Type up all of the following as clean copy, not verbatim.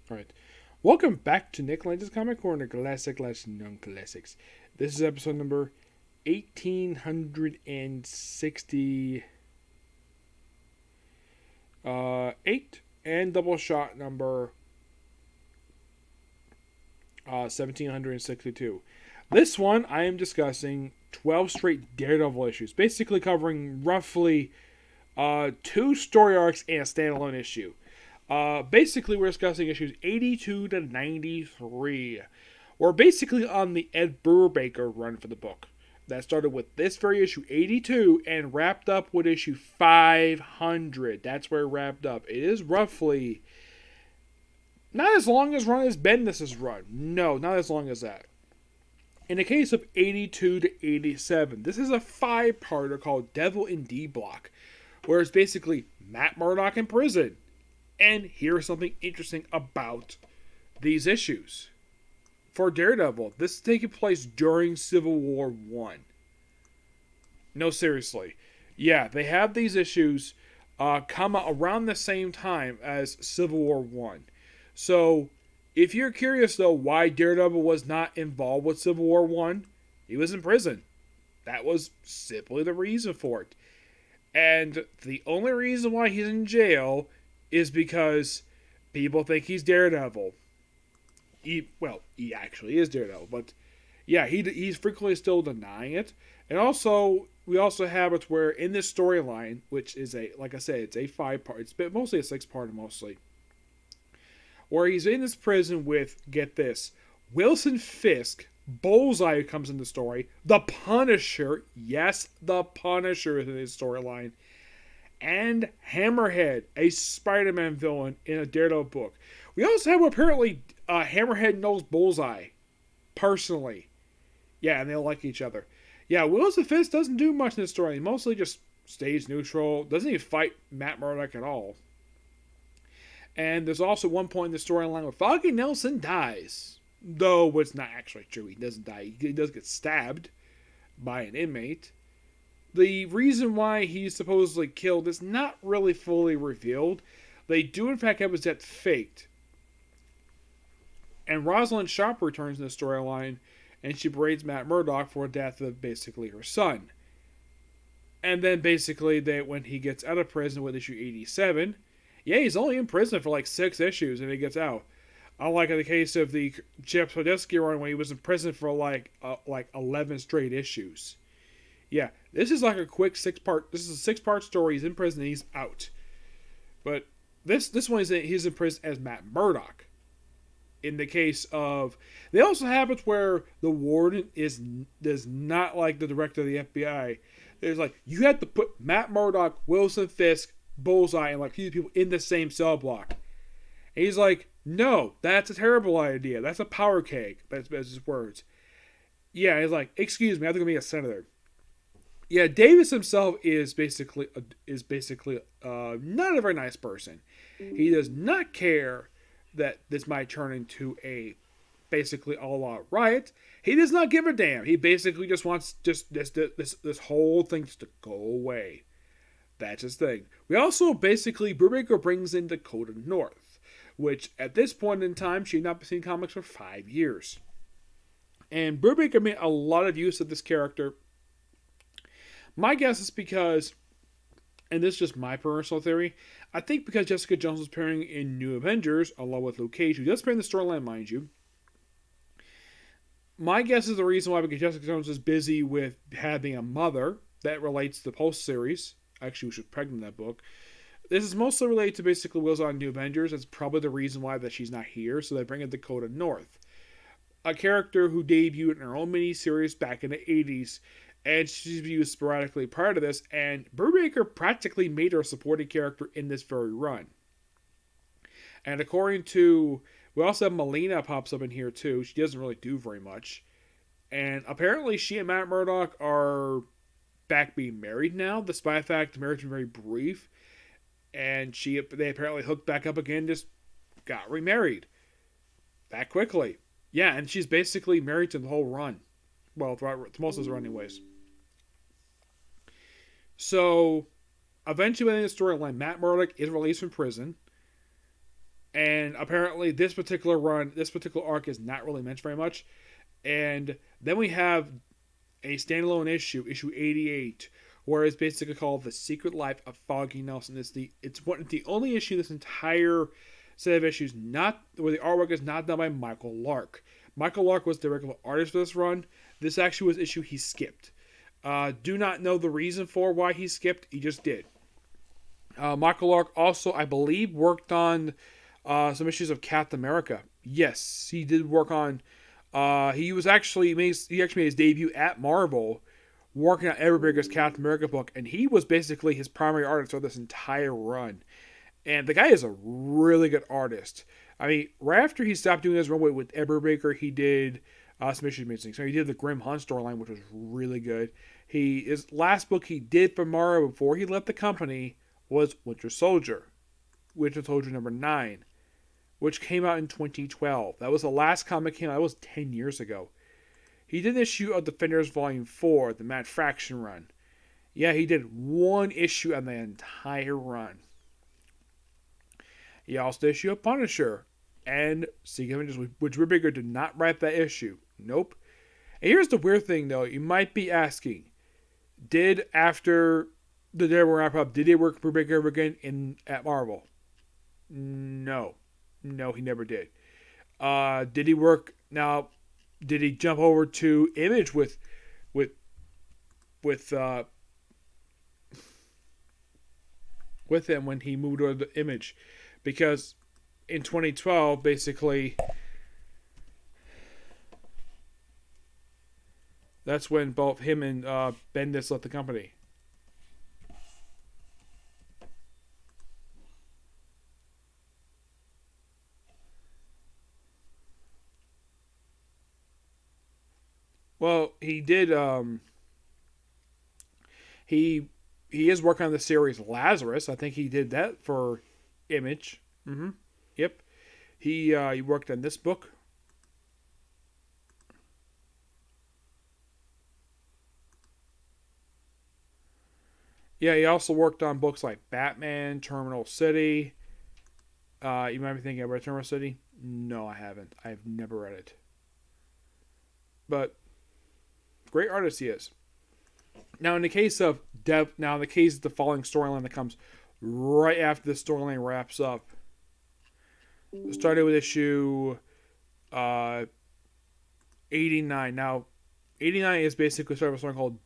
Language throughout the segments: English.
Alright. Welcome back to Nick Lenz's Comic Corner, Classic Non-Classics. This is episode number 1868 and Doubleshot number 1762. This one, I am discussing 12 straight Daredevil issues, basically covering roughly 2 story arcs and a standalone issue. Basically, we're discussing issues 82 to 93. We're basically on the Ed Brubaker run for the book. That started with this very issue 82 and wrapped up with issue 500. That's where it wrapped up. It is roughly not as long as run as Bendis's run. No, not as long as that. In the case of 82 to 87, this is a 5-parter called Devil in D Block, where it's basically Matt Murdock in prison. And here's something interesting about these issues. For Daredevil, this is taking place during Civil War I. No, seriously. Yeah, they have these issues come out around the same time as Civil War I. So, if you're curious, though, why Daredevil was not involved with Civil War I, he was in prison. That was simply the reason for it. And the only reason why he's in jail is because people think he's Daredevil. He actually is Daredevil, but yeah, he's frequently still denying it. And also, we also have it where in this storyline, which is like I said, it's a 5-part, it's mostly a 6-part mostly, where he's in this prison with, get this, Wilson Fisk, Bullseye comes in the story, the Punisher, yes, the Punisher is in his storyline, and Hammerhead, a Spider-Man villain in a Daredevil book. We also have apparently Hammerhead knows Bullseye personally. Yeah, and they like each other. Yeah, Wilson Fisk doesn't do much in this story. He mostly just stays neutral, doesn't even fight Matt Murdock at all. And there's also one point in the storyline where Foggy Nelson dies. Though it's not actually true. He doesn't die. He does get stabbed by an inmate. The reason why he's supposedly killed is not really fully revealed. They do, in fact, have his death faked. And Rosalind Sharp returns in the storyline, and she berates Matt Murdock for the death of basically her son. And then basically, when he gets out of prison with issue 87, yeah, he's only in prison for like 6 issues, and he gets out. Unlike in the case of the Chip Zdarsky run, when he was in prison for like 11 straight issues. Yeah, this is like a quick 6-part. This is a 6-part story. He's in prison and he's out. But this one he's in prison as Matt Murdock. In the case of, they also have it where the warden does not like the director of the FBI. There's like, you have to put Matt Murdock, Wilson Fisk, Bullseye, and like few people in the same cell block. And he's like, no, that's a terrible idea. That's a power cake. That's his words. Yeah, he's like, excuse me, I'm going to be a senator. Yeah, Davis himself is basically not a very nice person. He does not care that this might turn into a basically all-out riot. He does not give a damn. He basically just wants this whole thing just to go away. That's his thing. We also basically, Brubaker brings in Dakota North, which at this point in time she had not been seeing comics for 5 years. And Brubaker made a lot of use of this character. My guess is because, and this is just my personal theory, I think because Jessica Jones was appearing in New Avengers, along with Luke Cage, who does appear in the storyline, mind you. My guess is the reason why, because Jessica Jones is busy with having a mother that relates to the Pulse series. Actually, she was pregnant in that book. This is mostly related to basically Will's on New Avengers. That's probably the reason why that she's not here, so they bring in Dakota North. A character who debuted in her own miniseries back in the 80s, and she's used sporadically prior to this, and Brubaker practically made her a supporting character in this very run. And according to, we also have Melina pops up in here too. She doesn't really do very much. And apparently she and Matt Murdock are back being married now, despite the fact the marriage was very brief. And they apparently hooked back up again, just got remarried that quickly. Yeah, and she's basically married to the whole run. Well, to most of the run anyways. So, eventually in the storyline, Matt Murdock is released from prison. And apparently, this particular run, this particular arc is not really mentioned very much. And then we have a standalone issue, issue 88, where it's basically called "The Secret Life of Foggy Nelson." It's the only issue in this entire set of issues not where the artwork is not done by Michael Lark. Michael Lark was the regular artist for this run. This actually was issue he skipped. Do not know the reason for why he skipped. He just did. Michael Lark also, I believe, worked on some issues of Captain America. Yes, he did work on. He actually made his debut at Marvel, working on Everbigger's Captain America book, and he was basically his primary artist for this entire run. And the guy is a really good artist. I mean, right after he stopped doing his run with Everbigger, he did some issues missing. So he did the Grim Hunt storyline, which was really good. His last book he did for Marvel before he left the company was Winter Soldier number 9, which came out in 2012. That was the last comic came out. That was 10 years ago. He did an issue of Defenders Volume 4, the Mad Fraction run. Yeah, he did one issue on the entire run. He also did issue of Punisher and Secret Avengers, which Ribbiger did not write that issue. Nope. And here's the weird thing, though. You might be asking, after the Daredevil wrap up, did he work for Ribbiger again at Marvel? No. No, he never did. Did he work now? Did he jump over to Image with him when he moved over to Image? Because in 2012, basically, that's when both him and Bendis left the company. Well, he did. He is working on the series Lazarus. I think he did that for Image. Mm-hmm. Yep. He worked on this book. Yeah, he also worked on books like Batman, Terminal City. You might be thinking, I've read Terminal City? No, I haven't. I've never read it. But great artist he is. Now, in the case of the following storyline that comes right after the storyline wraps up, started with issue 89. Now, 89 is basically sort of a story called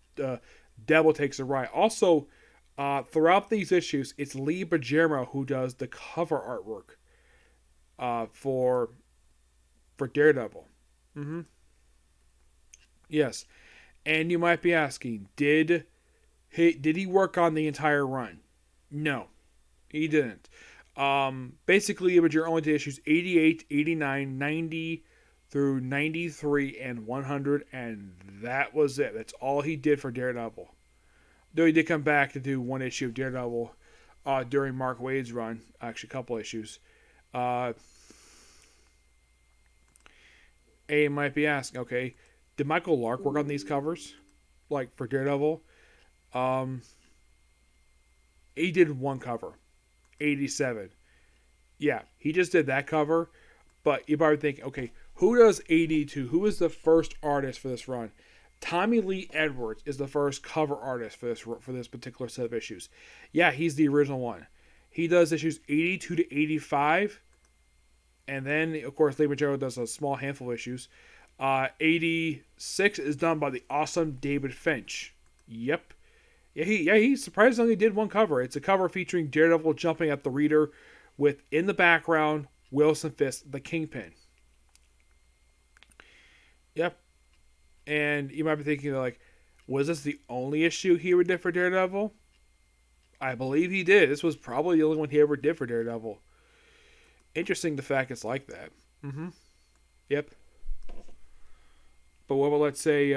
Devil Takes a Ride. Also, throughout these issues, it's Lee Bergero who does the cover artwork for Daredevil. Mm-hmm. Yes. And you might be asking, did he work on the entire run? No, he didn't. Basically, Imager only did issues 88, 89, 90 through 93 and 100, and that was it. That's all he did for Daredevil. Though he did come back to do one issue of Daredevil during Mark Waid's run, actually a couple issues. And you might be asking, okay, did Michael Lark work on these covers, like for Daredevil? He did one cover, 87. Yeah, he just did that cover. But you probably think, okay, who does 82? Who is the first artist for this run? Tommy Lee Edwards is the first cover artist for this particular set of issues. Yeah, he's the original one. He does issues 82 to 85, and then of course Lee Bergero does a small handful of issues. 86 is done by the awesome David Finch. Yep. He surprisingly did one cover. It's a cover featuring Daredevil jumping at the reader with, in the background, Wilson Fisk, the Kingpin. Yep. And you might be thinking, like, was this the only issue he ever did for Daredevil? I believe he did. This was probably the only one he ever did for Daredevil. Interesting the fact it's like that. Mm-hmm. Yep. But what about, let's say,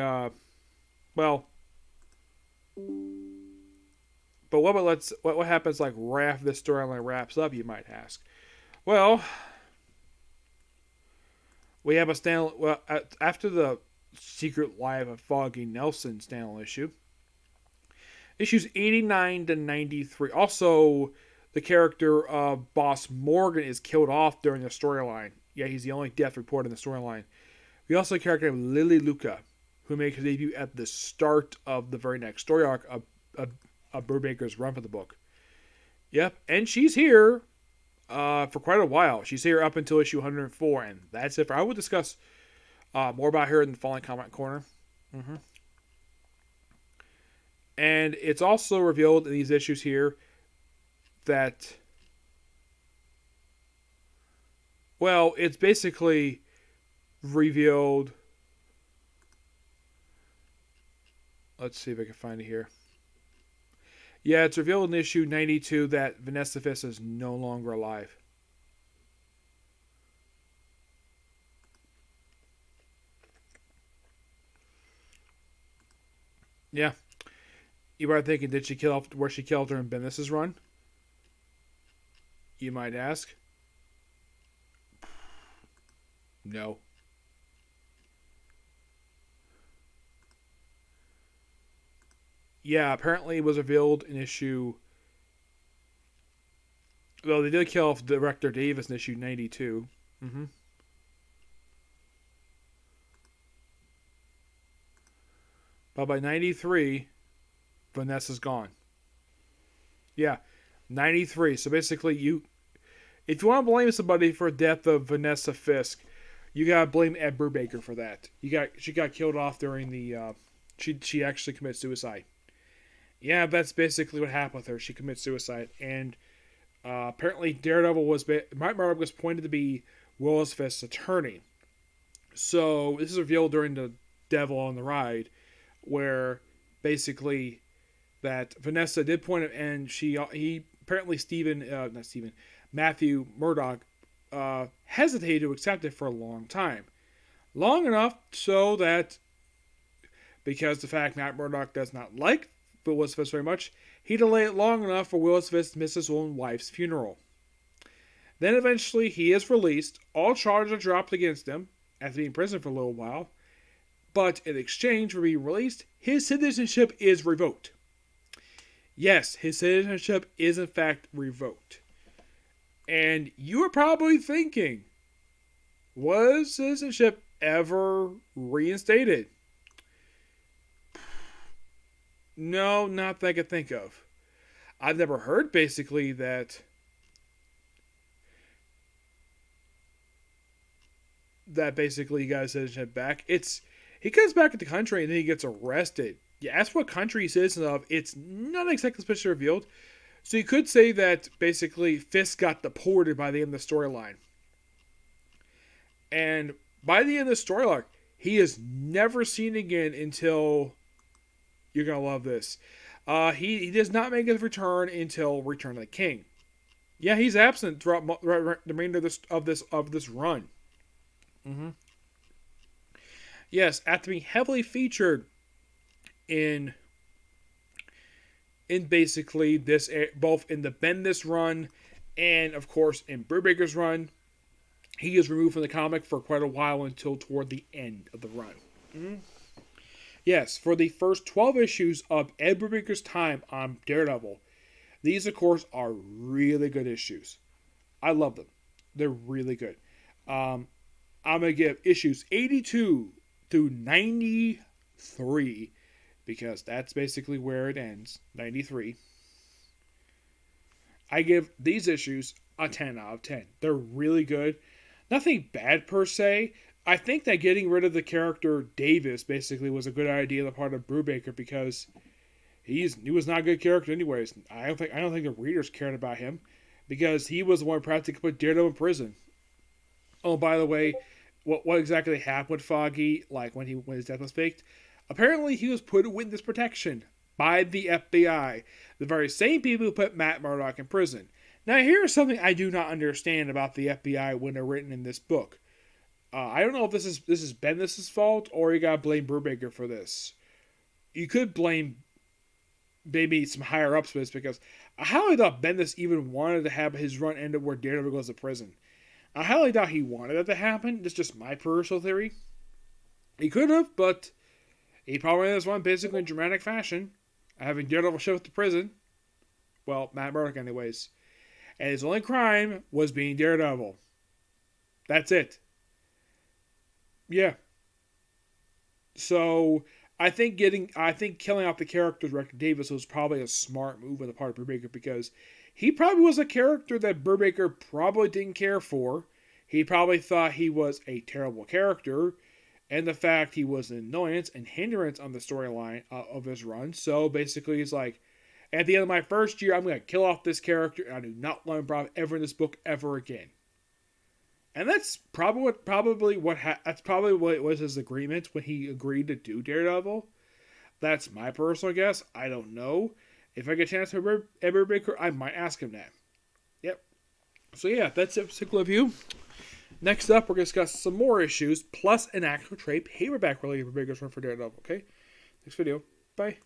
what happens like right after this storyline wraps up, you might ask? Well, we have after the Secret Life of Foggy Nelson standalone issue, issues 89 to 93. Also, the character of Boss Morgan is killed off during the storyline. Yeah, he's the only death reported in the storyline. We also have a character named Lily Luca, who makes his debut at the start of the very next story arc of Brubaker's run for the book. Yep, and she's here for quite a while. She's here up until issue 104, and that's it. I will discuss more about her in the following comment corner. Mm-hmm. And it's also revealed in these issues here that, well, it's basically revealed. Let's see if I can find it here. Yeah, it's revealed in issue 92 that Vanessa Fisk is no longer alive. Yeah. You might be thinking, did she kill off where she killed her in Bendis' run? You might ask. No. Yeah, apparently it was revealed in issue. Well, they did kill off Director Davis in issue 92. Mm-hmm. But by 93, Vanessa's gone. Yeah, 93. So basically, if you want to blame somebody for the death of Vanessa Fisk, you gotta blame Ed Brubaker for that. She got killed off during the. She actually committed suicide. Yeah, that's basically what happened with her. She committed suicide, and apparently Daredevil Mike Murdock was pointed to be Willis Fisk's attorney. So this is revealed during the Devil on the Ride, where basically that Vanessa did point it, and he apparently Matthew Murdock hesitated to accept it for a long time, long enough so that because the fact Matt Murdock does not like Willis Fisk very much, he delayed it long enough for Willis Fisk to miss his own wife's funeral. Then eventually he is released. All charges are dropped against him after being in prison for a little while. But in exchange for being released, his citizenship is revoked. Yes, his citizenship is in fact revoked. And you are probably thinking, was citizenship ever reinstated? No, not that I could think of. I've never heard basically that basically he got his citizenship back. He comes back to the country and then he gets arrested. You ask what country he's citizen of, it's not exactly especially revealed. So you could say that basically Fisk got deported by the end of the storyline. And by the end of the storyline, he is never seen again until... You're going to love this. He does not make his return until Return of the King. Yeah, he's absent throughout the remainder of this run. Mm-hmm. Yes, after being heavily featured in basically this, both in the Bendis run and of course in Brubaker's run, he is removed from the comic for quite a while until toward the end of the run. Mm-hmm. Yes, for the first 12 issues of Ed Brubaker's time on Daredevil, these, of course, are really good issues. I love them. They're really good. I'm going to give issues 82 through 93, because that's basically where it ends, 93. I give these issues a 10 out of 10. They're really good. Nothing bad per se. I think that getting rid of the character Davis basically was a good idea on the part of Brubaker, because he was not a good character anyways. I don't think the readers cared about him, because he was the one practically put Daredevil in prison. Oh, by the way, what exactly happened with Foggy, like when his death was faked? Apparently he was put in witness protection by the FBI, the very same people who put Matt Murdock in prison. Now here's something I do not understand about the FBI when they're written in this book. I don't know if this is Bendis' fault, or you gotta blame Brubaker for this. You could blame maybe some higher ups for this, because I highly doubt Bendis even wanted to have his run end up where Daredevil goes to prison. I highly doubt he wanted that to happen. That's just my personal theory. He could have, but he probably has one basically in dramatic fashion, having Daredevil shift to prison. Well, Matt Murdock anyways. and his only crime was being Daredevil. That's it. Yeah. So I think killing off the character of Rector Davis was probably a smart move on the part of Brubaker, because he probably was a character that Brubaker probably didn't care for. He probably thought he was a terrible character, and the fact he was an annoyance and hindrance on the storyline of his run. So basically, he's like, at the end of my first year, I'm going to kill off this character, and I do not want him ever in this book ever again. And that's probably what was his agreement when he agreed to do Daredevil. That's my personal guess. I don't know. If I get a chance to Edward Baker, I might ask him that. Yep. So yeah, that's it for Cycle Review. Next up, we're going to discuss some more issues, plus an actual trade paperback related to Baker's run for Daredevil. Okay? Next video. Bye.